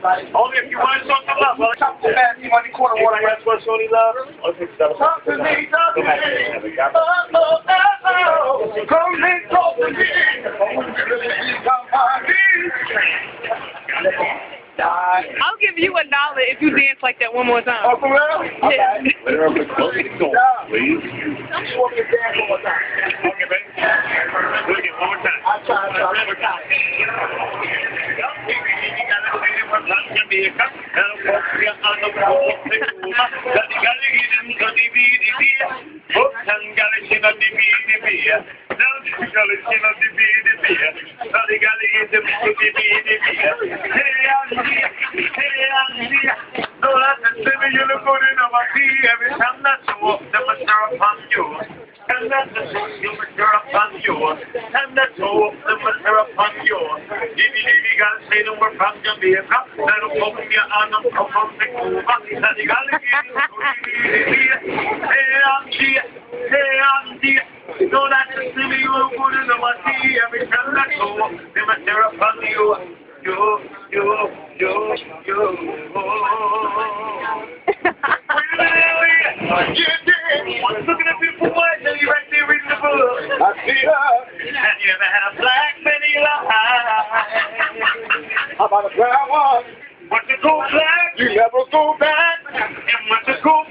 Only if you want something love. Well, talk to that. You want any quarter water? That's what Shorty loves. Talk to me, talk to me. Come and talk to me. I'll give you $1 if you dance like that one more time. Oh, for real? Yeah. Please. You want me to dance one more time? Okay, baby. Do it one more time. I'll try one more time. Every time that you walk, the master upon you. And that's the song, the master upon you. And that's all, the master upon you. Divi gal say no more from Jamaica. That'll come me on the from the Cuba. That the gal hey, no, that's the silly you put in the sea. Every time that you walk, the master upon you. You. Looking at beautiful white lady right there reading the book. I see her. Have you ever had a black vanilla high? How about a brown one? Once you go black, You never go back. and once you go